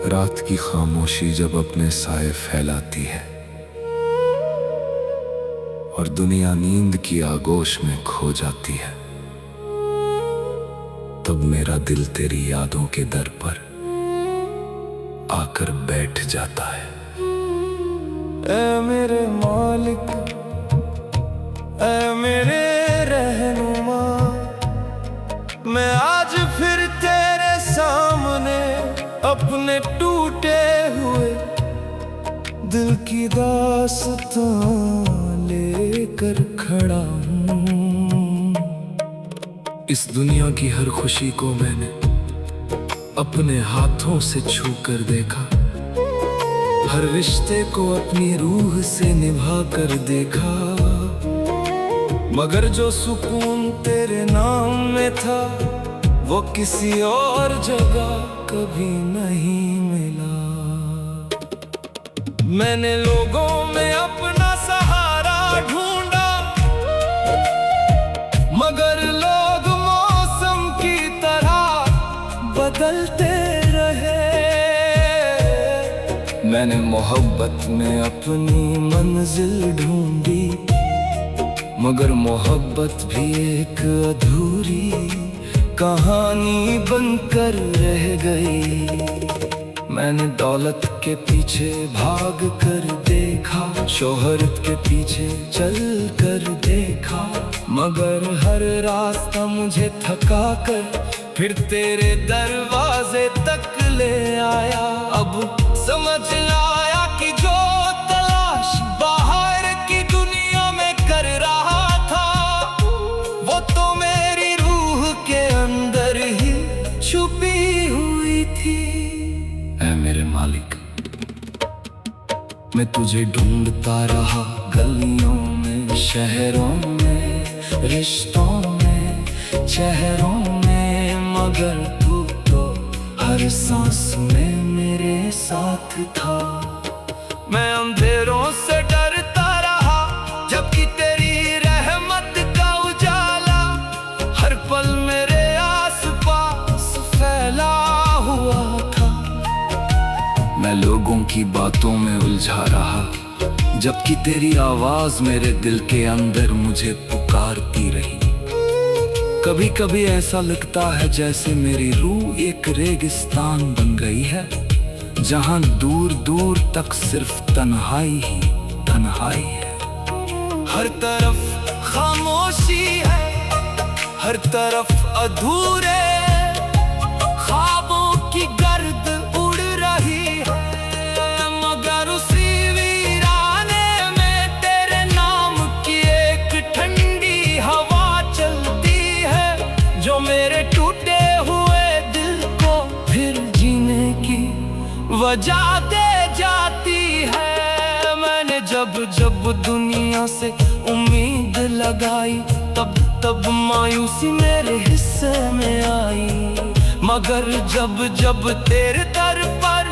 रात की खामोशी जब अपने साए फैलाती है और दुनिया नींद की आगोश में खो जाती है, तब मेरा दिल तेरी यादों के दर पर आकर बैठ जाता है। ऐ मेरे मालिक, ऐ मेरे रहनुमा, मैं आज फिर तेरे सामने अपने टूटे हुए दिल की दास्तां लेकर खड़ा हूँ। इस दुनिया की हर खुशी को मैंने अपने हाथों से छू कर देखा, हर रिश्ते को अपनी रूह से निभा कर देखा, मगर जो सुकून तेरे नाम में था वो किसी और जगह कभी नहीं मिला। मैंने लोगों में अपना सहारा ढूंढा, मगर लोग मौसम की तरह बदलते रहे। मैंने मोहब्बत में अपनी मंजिल ढूंढी, मगर मोहब्बत भी एक अधूरी कहानी बनकर रह गई। मैंने दौलत के पीछे भाग कर देखा, शोहरत के पीछे चल कर देखा, मगर हर रास्ता मुझे थका कर फिर तेरे दरवाजे तक ले आया। अब समझ आया कि जो तलाश बाहर की दुनिया में कर रहा था, वो तो मेरी रूह के अंदर ही छुपी हुई थी। ऐ मेरे मालिक, मैं तुझे ढूंढता रहा गलियों में, शहरों में, रिश्तों में, चेहरों में, मगर तू तो हर सांस में मेरे साथ था। मैं अंधेरों से डरता रहा, जबकि तेरी रहमत का उजाला हर पल मेरे आसपास फैला हुआ था। मैं लोगों की बातों में उलझा रहा, जबकि तेरी आवाज मेरे दिल के अंदर मुझे पुकारती रही। कभी कभी ऐसा लगता है जैसे मेरी रूह एक रेगिस्तान बन गई है, जहां दूर दूर तक सिर्फ तन्हाई ही तन्हाई है। हर तरफ खामोशी है, हर तरफ अधूरे ख्वाबों की गर्द उड़ रही है, मगर उसी वीराने में तेरे नाम की एक ठंडी हवा चलती है, जो मेरे टूटे हुए दिल को फिर जीने की वजह दे जाती है। मैंने जब जब दुनिया से उम्मीद लगाई, तब तब मायूसी मेरे हिस्से में आई, मगर जब जब तेरे दर पर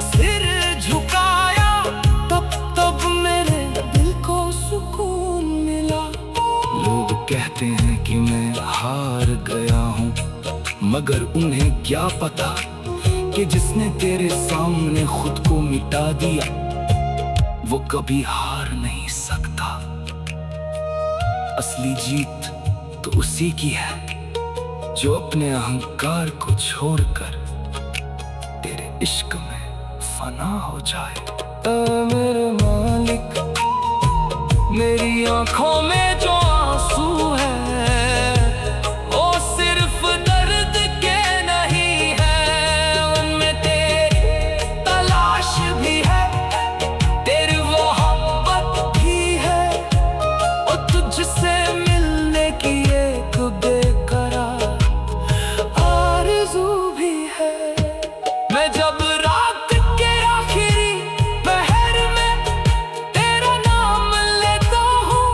सिर झुकाया, तब तब मेरे दिल को सुकून मिला। लोग कहते हैं कि मैं हार गया हूँ, मगर उन्हें क्या पता कि जिसने तेरे सामने खुद को मिटा दिया, वो कभी हार नहीं सकता। असली जीत तो उसी की है जो अपने अहंकार को छोड़कर तेरे इश्क में फना हो जाए। मेरे मालिक, मेरी आंखों में जो आंसू है वो सिर्फ दर्द के नहीं है, उनमें तेरी तलाश भी है, तेरी मोहब्बत भी है, और तुझसे मिलने की एक बेकरार आरज़ू भी है। मैं जब रात के आखिरी पहर में तेरा नाम लेता हूँ,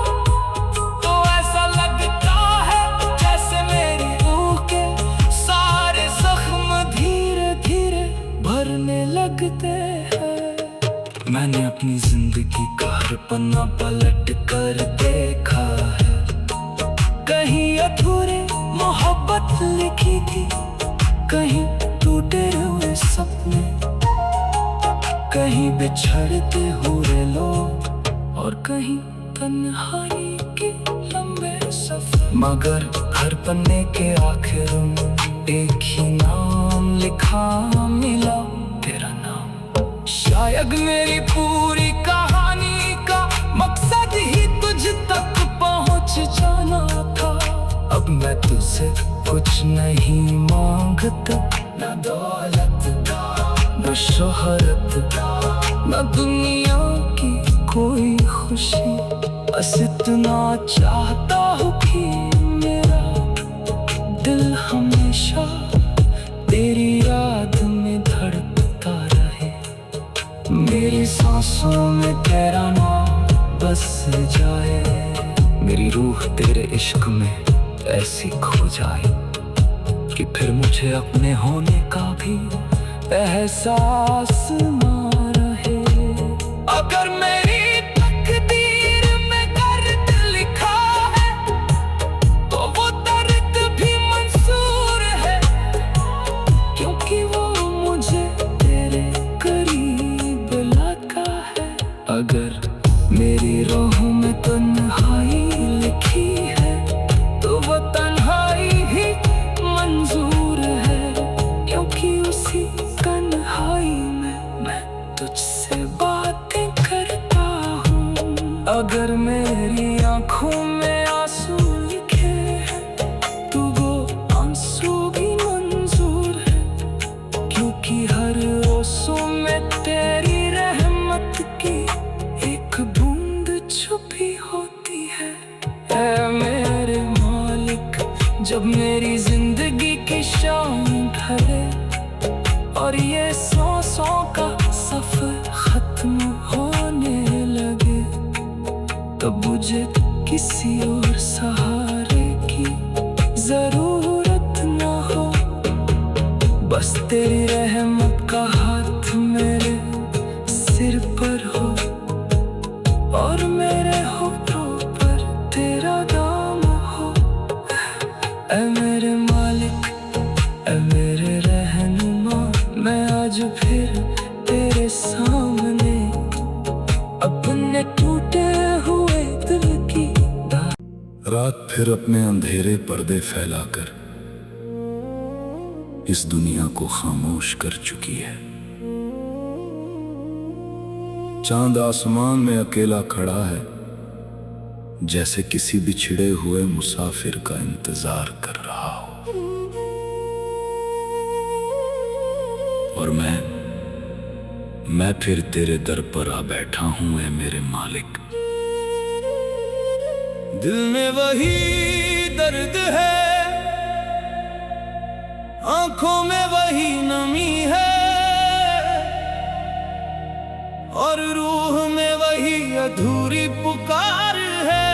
तो ऐसा लगता है जैसे मेरी रूह के सारे जख्म धीरे धीरे भरने लगते हैं। मैंने अपनी जिंदगी का हर पन्ना पलट कर देखा है, कहीं अधूरे मोहब्बत लिखी थी, कहीं टूटे हुए सपने कहीं बिछड़ते हुए लोग और कहीं तन्हाई के लंबे सफर, मगर हर पन्ने के आखिर में एक ही नाम लिखा मिला, तेरा नाम। शायद मेरी पूरी कहानी का मकसद ही तुझ तक पहुंच जाना था। अब मैं तुझसे कुछ नहीं मांगता, न दौलत न शोहरत न दुनिया की कोई खुशी, बस इतना चाहता हूँ कि मेरा दिल हमेशा तेरी याद में धड़कता रहे। मेरी सांसों में तेरा नाम बस जाए, मेरी रूह तेरे इश्क में ऐसी खो जाए कि फिर मुझे अपने होने का भी एहसास ना रहे। अगर मेरी तकदीर में दर्द लिखा है तो वो दर्द भी मंजूर है, क्योंकि वो मुझे तेरे करीब लाता है। अगर मेरी रूह में तन्हाई लिखी है तो वो तन्हाई ही मंजूर है, क्योंकि उसी तन्हाई में मैं तुझसे बातें करता हूँ। अगर मेरी आंखों में आंसू लिखे हैं तो वो आंसू भी मंजूर है, क्योंकि हर ओसों में तेरी रहमत की एक बूंद छुपी होती है। ऐ मेरे मालिक, जब मेरी जिंदगी की शाम ढले और ये सांसों का सफर खत्म होने लगे, तब मुझे किसी और सहारे की जरूरत न हो, बस तेरी रहमत का हाथ मेरे सिर पर हो और मेरे होठों पर तेरा नाम हो। ऐ मेरे मालिक, ऐ मेरे रहनुमा, मैं आज फिर तेरे सामने अपने टूटे हुए दिल की रात फिर अपने अंधेरे पर्दे फैलाकर इस दुनिया को खामोश कर चुकी है। चांद आसमान में अकेला खड़ा है, जैसे किसी बिछड़े हुए मुसाफिर का इंतजार कर रहा हो। और मैं फिर तेरे दर पर आ बैठा हूं ऐ मेरे मालिक। दिल में वही दर्द है, आंखों में वही नमी है, और रूह में वही अधूरी पुकार है,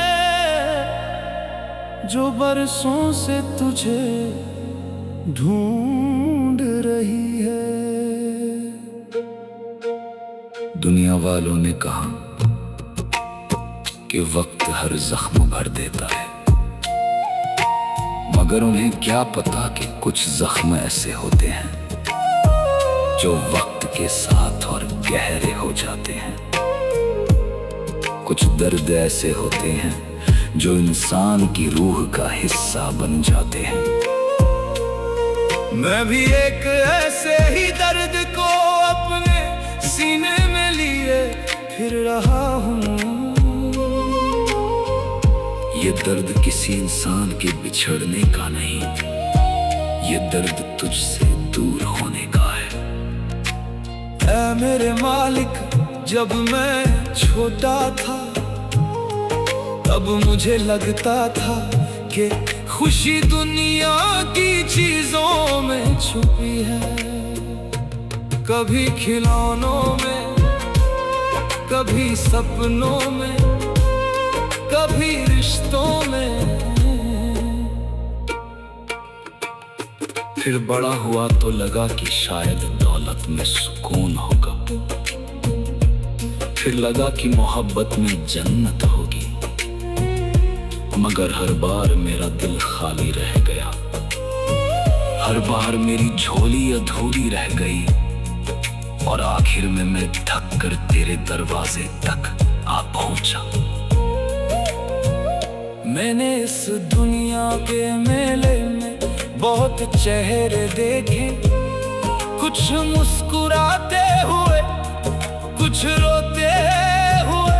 जो बरसों से तुझे ढूंढ रही है। दुनिया वालों ने कहा कि वक्त हर जख्म भर देता है, मगर उन्हें क्या पता कि कुछ जख्म ऐसे होते हैं जो वक्त के साथ और गहरे हो जाते हैं। कुछ दर्द ऐसे होते हैं जो इंसान की रूह का हिस्सा बन जाते हैं। मैं भी एक ऐसे ही दर्द को अपने सीने में लिए फिर रहा हूँ। ये दर्द किसी इंसान के बिछड़ने का नहीं, ये दर्द तुझसे दूर होने का है। ऐ मेरे मालिक, जब मैं छोटा था तब मुझे लगता था कि खुशी दुनिया की चीजों में छुपी है। कभी खिलौनों में, कभी सपनों में, कभी रिश्तों में। फिर बड़ा हुआ तो लगा कि शायद दौलत में सुकून होगा, फिर लगा कि मोहब्बत में जन्नत होगी, मगर हर बार मेरा दिल खाली रह गया, हर बार मेरी झोली अधूरी रह गई। और आखिर में मैं थक कर तेरे दरवाजे तक आ पहुंचा। मैंने इस दुनिया के मेले में बहुत चेहरे देखे, कुछ मुस्कुराते हुए, कुछ रोते हुए,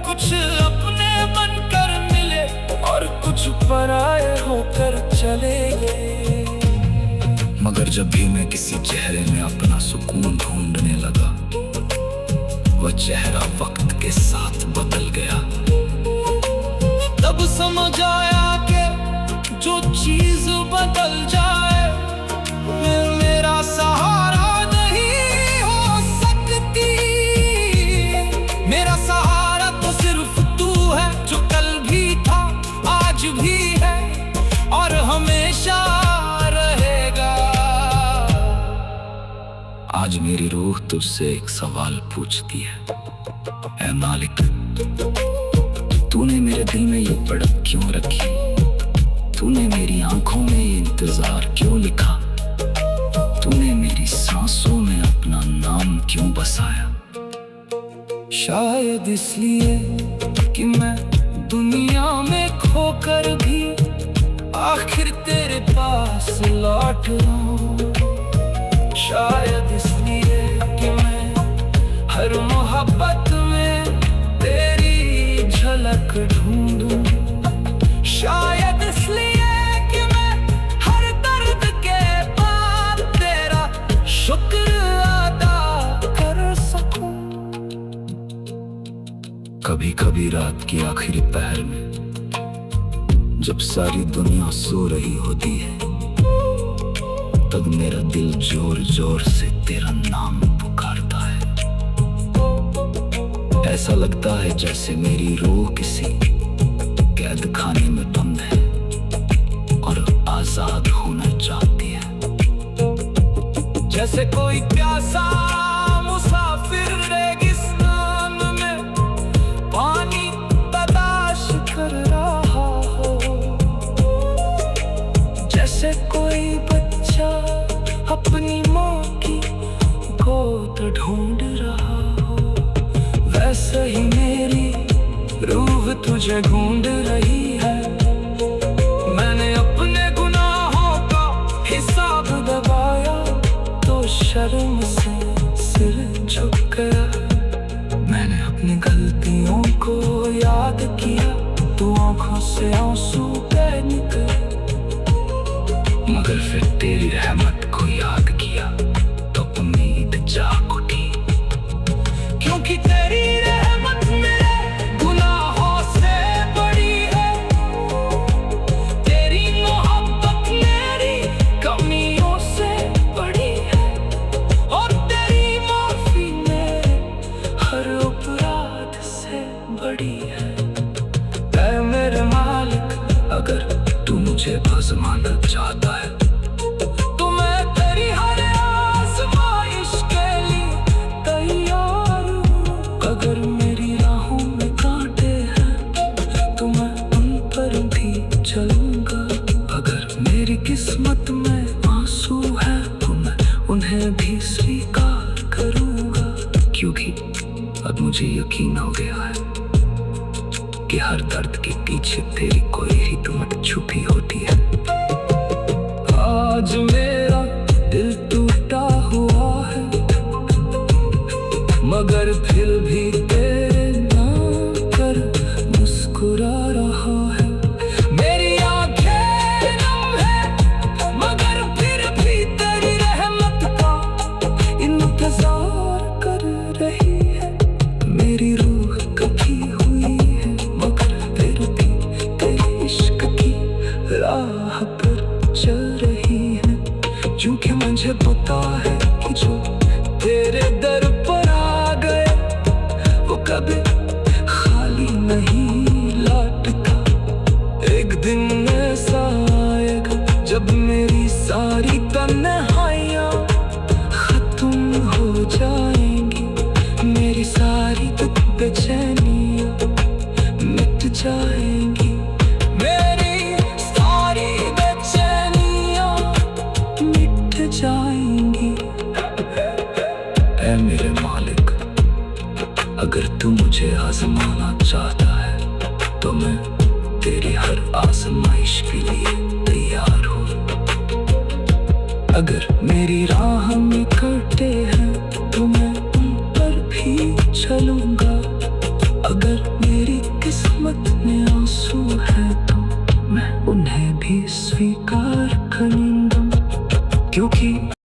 कुछ अपने बनकर मिले और कुछ पराये होकर चले गए। मगर जब भी मैं किसी चेहरे में अपना सुकून ढूंढने लगा, वह चेहरा वक्त के साथ बदल गया। तब समझ आया कि जो चीज बदल जाए मेरा सहारा नहीं हो सकती। मेरा सहारा तो सिर्फ तू है, जो कल भी था, आज भी है और हमेशा रहेगा। आज मेरी रूह तुझसे एक सवाल पूछती है, ऐ मालिक, तूने मेरे दिल में ये पड़क क्यों रखी? तूने मेरी आंखों में ये इंतजार क्यों लिखा? तूने मेरी सांसों में अपना नाम क्यों बसाया? शायद इसलिए कि मैं दुनिया में खोकर भी आखिर तेरे पास लौट रहा हूँ। शायद इसलिए कि मैं हर मोहब्बत में तेरी झलक ढूंढूं। शायद इसलिए कि मैं हर दर्द के बाद तेरा शुक्र अदा कर सकूं। कभी कभी रात की आखिरी पहर में जब सारी दुनिया सो रही होती है, तब मेरा दिल जोर जोर से तेरा नाम पुकारता है। ऐसा लगता है जैसे मेरी रूह किसी कैद खाने में बंद है और आजाद होना चाहती है। जैसे कोई प्यासा मुसाफिर रेगिस्तान में पानी तलाश कर रहा हो। जैसे कोई बच्चा अपनी माँ की गोद ढूंढ रहा हो, वैसे ही मेरी रूह तुझे ढूंढ रही है। मैंने अपने गुनाहों का हिसाब दबाया तो शर्म से सिर झुक गया। मैंने अपनी गलतियों को याद किया तो आंखों से आंसू बह निकले। मगर फिर तेरी रहमत को याद किया तो उम्मीद जाग उठी। क्योंकि तेरी रहमत मेरे गुनाहों से बड़ी है, तेरी मोहब्बत मेरी कमियों से बड़ी है और तेरी माफी मेरे हर अपराध से बड़ी है। ऐ मेरे मालिक, अगर तू मुझे आजमाना चाहता है तो मैं तेरी हर आज़माइश के लिए तैयार हूँ। अगर मेरी राहों में कांटे हैं तो मैं उन पर भी चलूंगा। अगर मेरी किस्मत में आंसू है तो मैं उन्हें भी स्वीकार करूंगा। क्योंकि अब मुझे यकीन हो गया है कि हर दर्द के पीछे तेरी कोई हिकमत छुपी होती है। आज मेरा दिल टूटा हुआ है, मगर फिर भी तेरे नाम पर मुस्कुरा रहा है। मेरी आंखें नम है मगर फिर भी तेरी रहमत का इंतजार कर रही है। मेरी रूह कभी हुई है मगर फिर भी तेरे इश्क की राह पर चल रही है। क्योंकि मुझे पता है कि जो तेरे दर पर आ गए वो कभी खाली नहीं लौटता। एक दिन ऐसा आएगा जब मेरी सारी तन्हाइयाँ खत्म हो जाएंगी, मेरी सारी बेचैनियाँ मिट जाएंगी। मेरी सारी बेचैनियाँ मिट जाएंगी। मेरे मालिक। अगर तू मुझे आजमाना चाहता है तो मैं तेरी हर आजमाइश के लिए तैयार हूँ। अगर मेरी राह में कांटे हैं तो मैं उन पर भी चलूंगा। अगर मेरी किस्मत में आंसू है तो मैं उन्हें भी स्वीकार करूंगा, क्योंकि